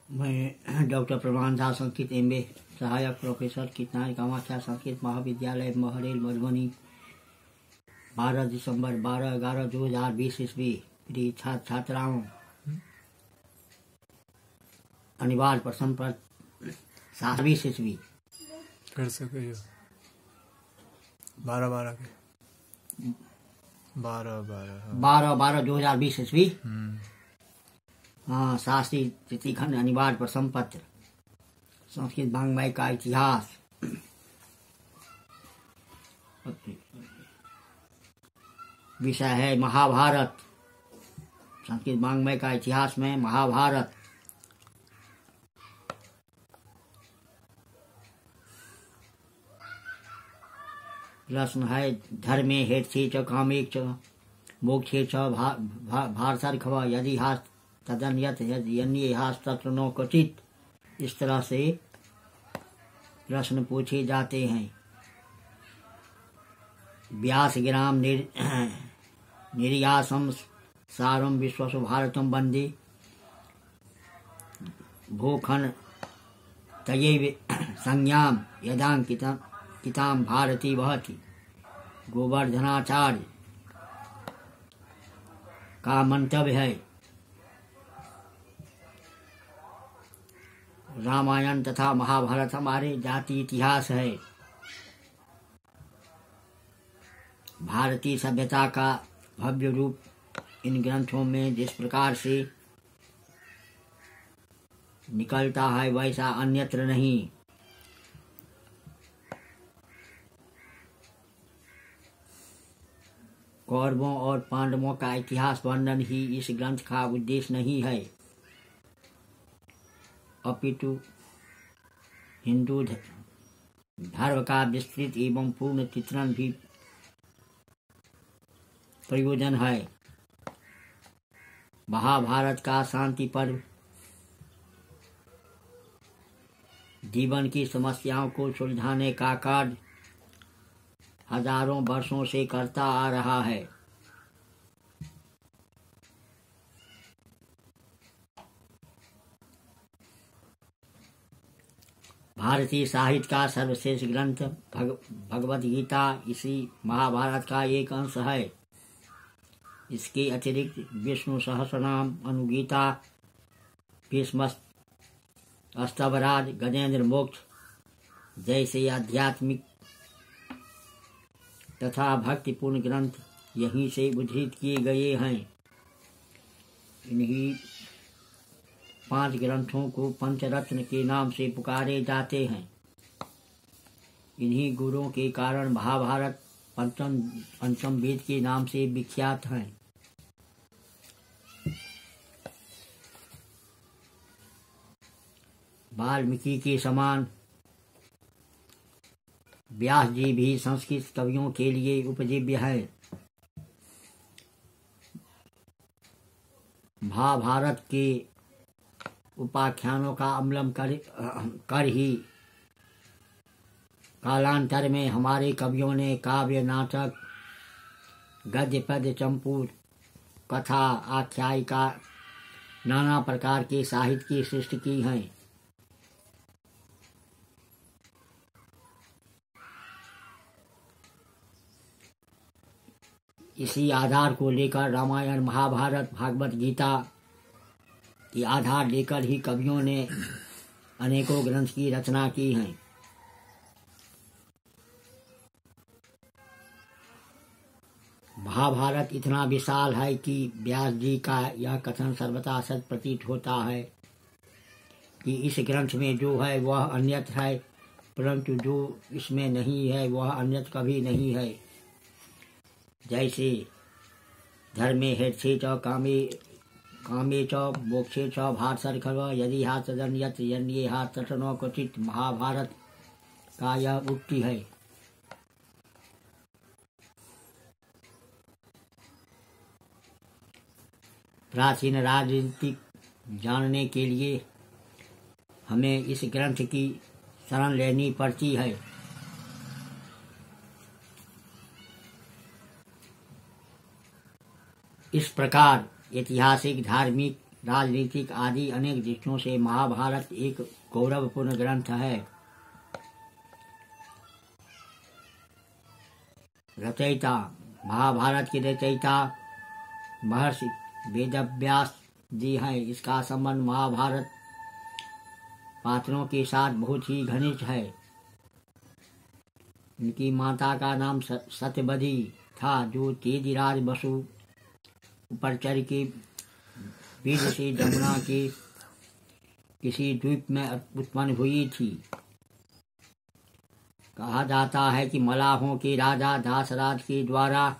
मैं डॉक्टर प्रमाण झा, संस्कृत MA, सहायक प्रोफेसर, कितनार कामाख्या संस्कृत महाविद्यालय, महरेल, मधुबनी। 12 दिसंबर 12/11/2020 ईस्वी। प्रिय छात्र छात्राओं, अनिवार्य प्रश्न पत्र 20 ईस्वी कर सके 12/12 के 12/12/2020 ईस्वी। हाँ, शास्त्री तृतीय खंड, अनिवार्य प्रश्न पत्र, संस्कृत वाङ्मय का इतिहास। विषय है महाभारत। संस्कृत वाङ्मय का इतिहास में महाभारत। प्रश्न है, धर्मे हेत्से च कामे च मोक्षे च भारतर्षभ यदि हास तदन्यत यदि हास तत्र नो क्वचित। इस तरह से प्रश्न पूछे जाते हैं। व्यासगिराम निर्यासम सारम विश्वसु भारतम वंदे भूखन तये संज्ञाम यदांकिताम भारती वहति। गोवर्धनाचार्य का मंतव्य है, रामायण तथा महाभारत हमारे जाति इतिहास है। भारतीय सभ्यता का भव्य रूप इन ग्रंथों में जिस प्रकार से निकलता है वैसा अन्यत्र नहीं। कौरवों और पांडवों का इतिहास वर्णन ही इस ग्रंथ का उद्देश्य नहीं है, अपितु हिंदू धर्म का विस्तृत एवं पूर्ण चित्रण भी प्रयोजन है। महाभारत का शांति पर्व जीवन की समस्याओं को सुलझाने का कार्य हजारों वर्षों से करता आ रहा है। भारतीय साहित्य का सर्वश्रेष्ठ ग्रंथ भगवद गीता इसी महाभारत का एक अंश है। इसके अतिरिक्त विष्णु सहस्रनाम, अनुगीता, भीष्मस्तव, अष्टवराज, गजेंद्र मोक्ष जैसे आध्यात्मिक तथा भक्तिपूर्ण ग्रंथ यहीं से उद्धृत किए गए हैं। इन्हीं 5 ग्रंथों को पंचरत्न के नाम से पुकारे जाते हैं। इन्हीं गुणों के कारण महाभारत पंचम वेद के नाम से विख्यात हैं। वाल्मीकि के समान व्यास जी भी संस्कृत कवियों के लिए उपजीव्य है। महाभारत के उपाख्यानों का अवलंबन कर ही कालांतर में हमारे कवियों ने काव्य, नाटक, गद्य, पद्य, चंपूर, कथा, आख्यायिका, नाना प्रकार के साहित्य की सृष्टि की है। इसी आधार को लेकर रामायण, महाभारत, भागवत गीता की आधार लेकर ही कवियों ने अनेकों ग्रंथ की रचना की है। महाभारत इतना विशाल है कि व्यास जी का यह कथन सर्वथा सच प्रतीत होता है कि इस ग्रंथ में जो है वह अन्यत्र है, परंतु जो इसमें नहीं है वह अन्यत्र कभी नहीं है। जैसे धर्मे हेत्से च कामे च मोक्षे च भारतर्षभ यदि हास तदन्यत यदि हास तत्र न क्वचित। महाभारत का यह उक्ति है। प्राचीन राजनीति जानने के लिए हमें इस ग्रंथ की शरण लेनी पड़ती है। इस प्रकार ऐतिहासिक, धार्मिक राजनीतिक आदि अनेक दृष्टियों से महाभारत एक गौरवपूर्ण ग्रंथ है। रचयिता महाभारत के रचयिता महर्षि वेदव्यास जी हैं। इसका संबंध महाभारत पात्रों के साथ बहुत ही घनिष्ठ है। इनकी माता का नाम सत्यवती था, जो तेजराज बसु उपरचर के बीज से जमुना के किसी द्वीप में उत्पन्न हुई थी। कहा जाता है कि मलाहों के राजा दासराज के द्वारा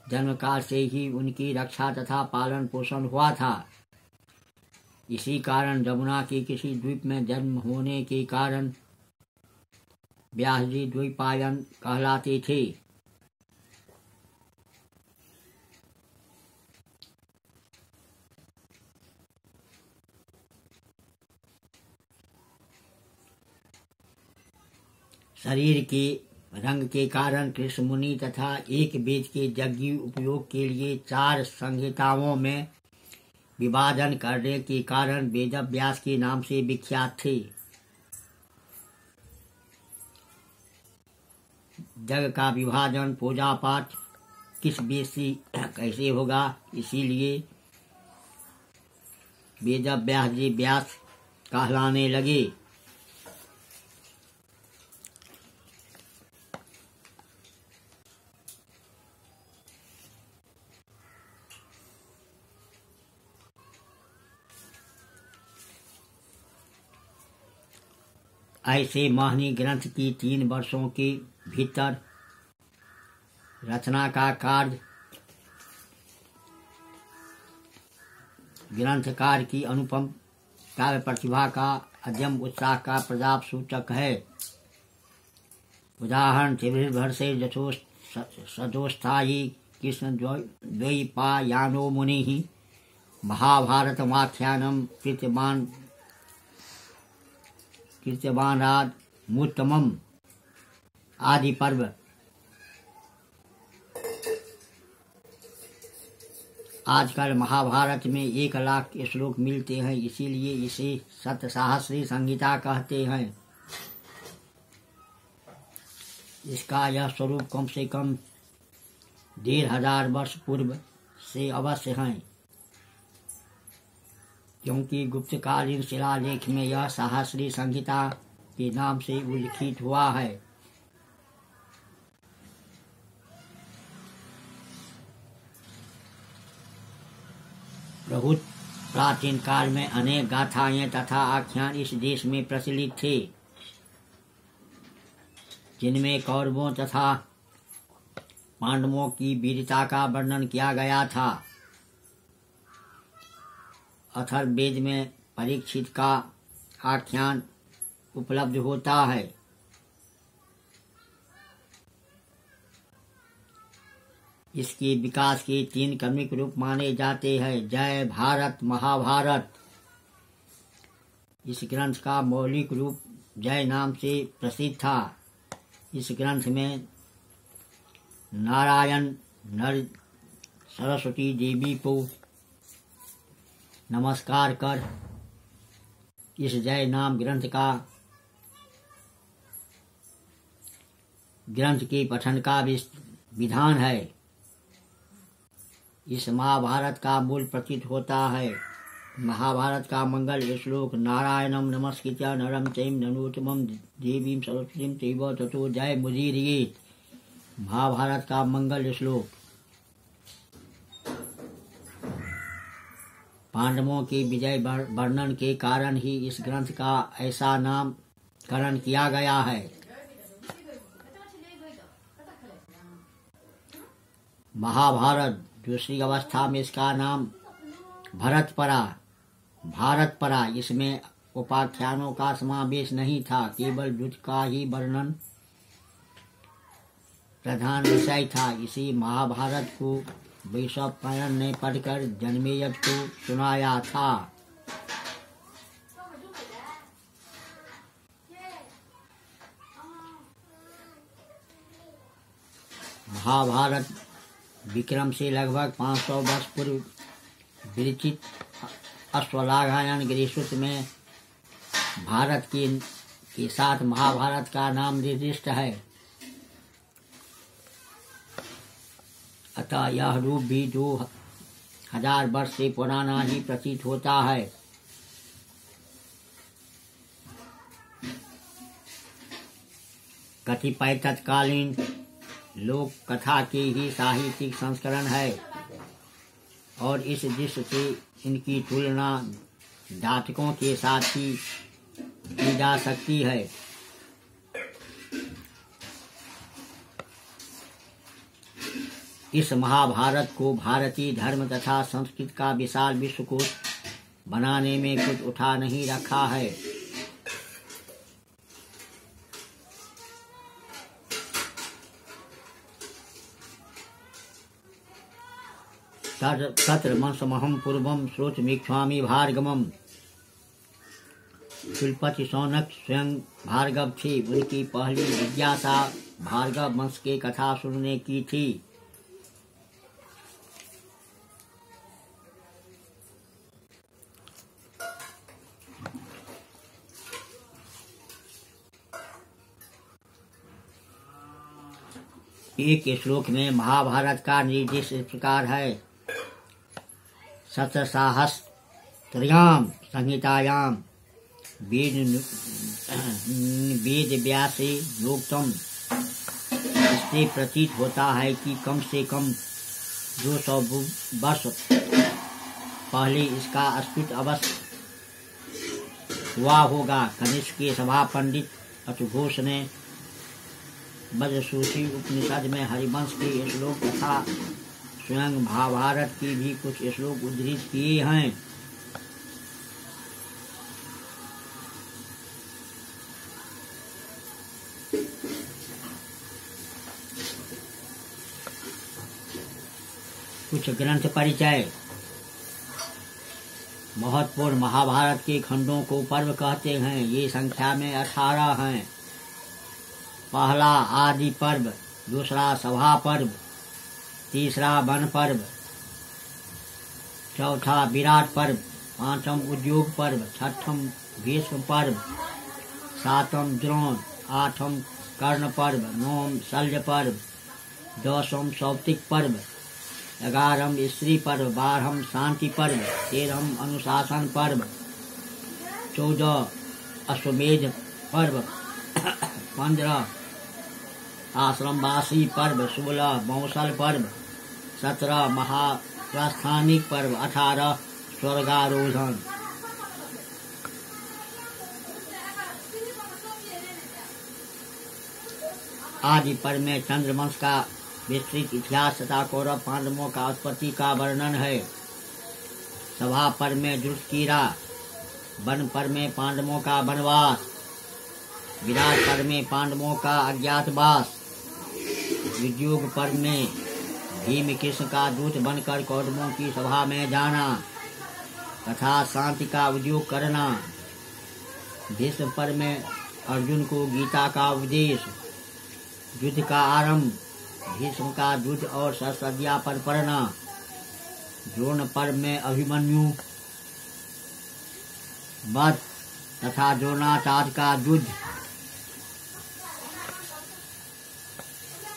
जन्मकाल से ही उनकी रक्षा तथा पालन पोषण हुआ था। इसी कारण जमुना के किसी द्वीप में जन्म होने के कारण व्यास जी द्वैपायन कहलाते थे। शरीर के रंग के कारण कृष्ण मुनि तथा एक वेद के यज्ञ उपयोग के लिए 4 संहिताओं में विभाजन करने के कारण वेदव्यास के नाम से विख्यात थे। जग का विभाजन पूजा पाठ किस वेद से कैसे होगा, इसीलिए वेदव्यास जी व्यास कहलाने लगे। ऐसे महनी ग्रंथ की 3 वर्षों के भीतर रचना का कार्य ग्रंथकार की अनुपम काव्य प्रतिभा का अद्यम उत्साह का प्रताप सूचक है। उदाहरण त्रिभर से सदोस्थायी कृष्ण द्वैपायनो मुनि महाभारतमाख्यानम कीर्त्यवानाद मुत्तमम आदि पर्व। आजकल महाभारत में 1 लाख श्लोक मिलते हैं, इसीलिए इसे सतसहस्री संहिता कहते हैं। इसका यह स्वरूप कम से कम 1500 वर्ष पूर्व से अवश्य है, क्योंकि गुप्तकालीन शिलालेख में यह सहस्री संहिता के नाम से उल्लिखित हुआ है। बहुत प्राचीन काल में अनेक गाथाएं तथा आख्यान इस देश में प्रचलित थे, जिनमें कौरवों तथा पांडवों की वीरता का वर्णन किया गया था। अथर्ववेद में परीक्षित का आख्यान उपलब्ध होता है। इसके विकास के 3 क्रमिक रूप माने जाते हैं। जय भारत महाभारत। इस ग्रंथ का मौलिक रूप जय नाम से प्रसिद्ध था। इस ग्रंथ में नारायण नर सरस्वती देवी को नमस्कार कर इस जय नाम ग्रंथ के पठन का विधान है। इस महाभारत का मूल प्रतीत होता है। महाभारत का मंगल श्लोक नारायणम नमस्कृत्य नरं चैव नरोत्तमं देवीं सरस्वतीं चैव ततो जय मुदीरयेत्। महाभारत का मंगल श्लोक। पांडवों के विजय वर्णन के कारण ही इस ग्रंथ का ऐसा नामकरण किया गया है। महाभारत दूसरी अवस्था में इसका नाम भारतपरा। इसमें उपाख्यानों का समावेश नहीं था, केवल युद्ध का ही वर्णन प्रधान विषय था। इसी महाभारत को वैशंपायन ने पढ़कर जन्मेजय को सुनाया था। महाभारत विक्रम से लगभग 500 वर्ष पूर्व विरचित अश्वलाघायन गिरिसूत्र में भारत के साथ महाभारत का नाम निर्दिष्ट है। अतः यह रूप भी 2000 वर्ष से पुराना ही प्रतीत होता है। कतिपय तत्कालीन लोक कथा के ही साहित्यिक संस्करण है और इस दृष्टि से इनकी तुलना जातकों के साथ ही की जा सकती है। इस महाभारत को भारतीय धर्म तथा संस्कृति का विशाल विश्वकोश बनाने में कुछ उठा नहीं रखा है। तत्र मंसमहं पूर्वं श्रोतमीक्षामि भार्गवम्। कुलपति शौनक स्वयं भार्गव थे। उनकी पहली जिज्ञासा भार्गव वंश के कथा सुनने की थी। एक श्लोक में महाभारत का निर्देश इस प्रकार है। सतसहस्त्रयां संहितायां वेद व्यासे योक्तम। इससे प्रतीत होता है कि कम से कम 200 वर्ष पहले इसका अस्तित्व अवश्य हुआ होगा। कनिष्क के सभा पंडित अतुघोष ने ब्रजसूची उपनिषद में हरिवंश के श्लोक तथा स्वयं महाभारत की भी कुछ श्लोक उद्धृत किए हैं। कुछ ग्रंथ परिचय। महत्वपूर्ण महाभारत के खंडों को पर्व कहते हैं। ये संख्या में 18 हैं। पहला आदि पर्व, दूसरा सभा पर्व, तीसरा वन पर्व, चौथा विराट पर्व, पांचम उद्योग पर्व, छठम भीष्म पर्व, सातम द्रोण, आठम कर्ण पर्व, नौम शल्य पर्व, दसम सौप्तिक पर्व, 11 स्त्री पर्व, 12 शांति पर्व, 13 अनुशासन पर्व, 14 अश्वमेध पर्व, 15 आश्रमवासी पर्व, 16 मौसल पर्व, 17 महाप्रस्थानिक पर्व, 18 स्वर्गारोहण। आदि पर्व में चंद्रवंश का विस्तृत इतिहास तथा कौरव पांडवों का उत्पत्ति का वर्णन है। सभा पर्व में दुष्कीरा, वन पर्व में पांडवों का वनवास, विराट पर्व में पांडवों का अज्ञातवास, उद्योग पर्व में भीम कृष्ण का दूत बनकर कौरवों की सभा में जाना तथा शांति का उद्योग करना, भीष्म पर्व में अर्जुन को गीता का उपदेश, युद्ध का आरंभ, भीष्म का युद्ध और शस्त्रज्ञा पर पड़ना, द्रोण पर्व में अभिमन्यु वध तथा द्रोणाचार्य का युद्ध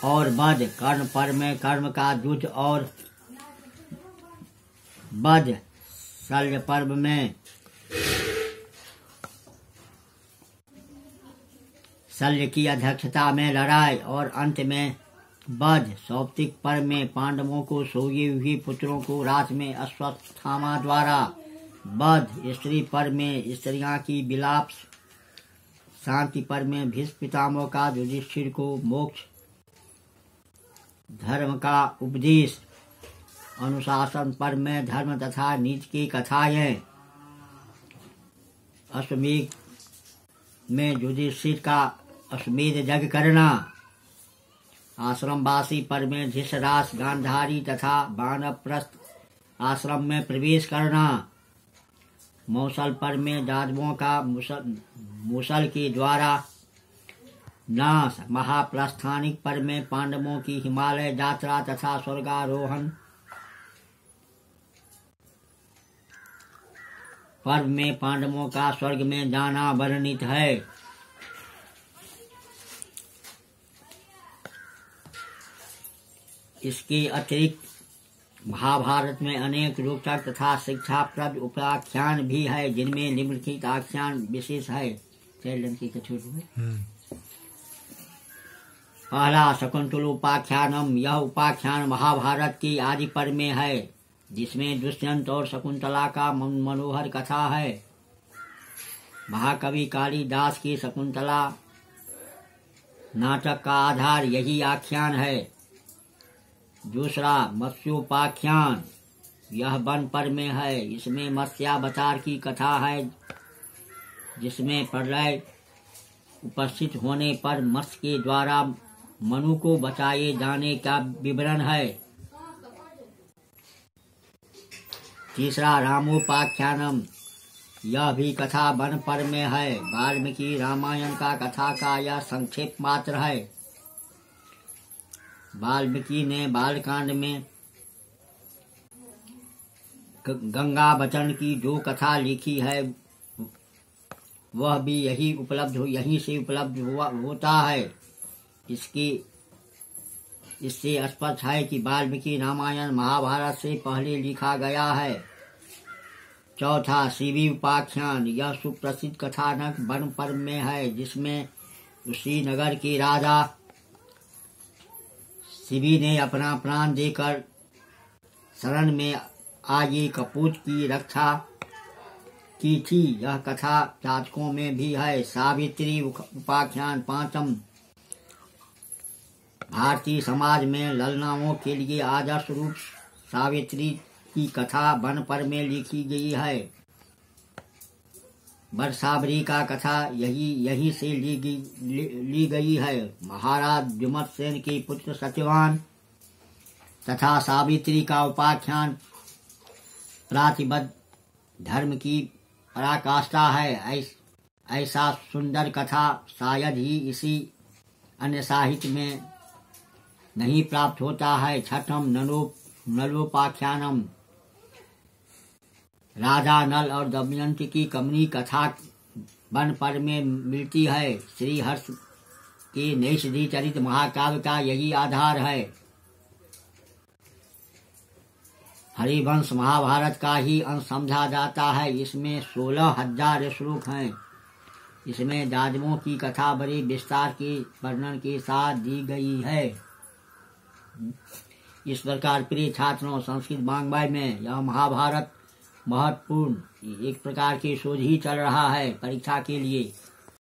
और वध, कर्ण पर्व में कर्म का युद्ध और वध, शल्य पर्व में शल्य की अध्यक्षता में लड़ाई और अंत में वध, सौप्तिक पर्व में पांडवों को सोए हुए पुत्रों को रात में अश्वत्थामा द्वारा वध, स्त्री पर्व में स्त्रियां की विलाप, शांति पर्व में भीष्म पितामह का युधिष्ठिर को मोक्ष धर्म का उपदेश, अनुशासन पर्व में धर्म तथा नीति की कथाएं, अश्वमेध में युधिष्ठिर का अश्वमेध यज्ञ करना, आश्रमवासी पर्व में धृतराज गांधारी तथा वानप्रस्थ आश्रम में प्रवेश करना, मौसल पर्व में यादवों का मूसल के द्वारा नाश, महाप्रस्थानिक पर्व में पांडवों की हिमालय यात्रा तथा स्वर्गारोहण, पर्व में पांडवों का स्वर्ग में जाना वर्णित है। इसके अतिरिक्त महाभारत में अनेक रोचक तथा शिक्षाप्रद उपाख्यान भी है, जिनमें निम्नलिखित आख्यान विशेष है। पहला शकुंतलोपाख्यानम। यह उपाख्यान महाभारत की आदि पर्व में है, जिसमें दुष्यंत और शकुंतला का मनोहर कथा है। महाकवि कालिदास की शकुंतला नाटक का आधार यही आख्यान है। दूसरा मत्स्योपाख्यान। यह वन पर्व में है। इसमें मत्स्यावतार की कथा है, जिसमें प्रलय उपस्थित होने पर मत्स्य के द्वारा मनु को बचाए जाने का विवरण है। तीसरा रामोपाख्यानम। यह भी कथा वन पर्व में है। वाल्मीकि रामायण का कथा का यह संक्षेप मात्र है। वाल्मीकि ने बालकांड में गंगा वचन की जो कथा लिखी है, वह भी यहीं से उपलब्ध होता है। इससे स्पष्ट है कि वाल्मीकि रामायण महाभारत से पहले लिखा गया है। चौथा शिवी उपाख्यान। यह सुप्रसिद्ध कथानक वन पर्व में है, जिसमें उसी नगर के राजा शिवी ने अपना प्राण देकर शरण में आए कपूत की रक्षा की थी। यह कथा जातकों में भी है। सावित्री उपाख्यान पांचम। भारतीय समाज में ललनाओं के लिए आदर्श रूप सावित्री की कथा वन पर्व में लिखी गई है। बरसाबरी का कथा यही से ली गई है। महाराज जुमत्सेन के पुत्र सत्यवान तथा सावित्री का उपाख्यान प्रातिबद्ध धर्म की पराकाष्ठा है। ऐसा सुंदर कथा शायद ही इसी अन्य साहित्य में नहीं प्राप्त होता है। छठम नलोपाख्यानम। राजा नल और दमयंती की कमनी कथा वन पर्व में मिलती है। श्री हर्ष के नैषधि चरित महाकाव्य का यही आधार है। हरिवंश महाभारत का ही अंश समझा जाता है। इसमें 16,000 श्लोक हैं। इसमें जाजमों की कथा बड़े विस्तार के वर्णन के साथ दी गई है। इस प्रकार प्रिय छात्रों, संस्कृत वाङ्मय में यह महाभारत महत्वपूर्ण एक प्रकार की शोध ही चल रहा है परीक्षा के लिए।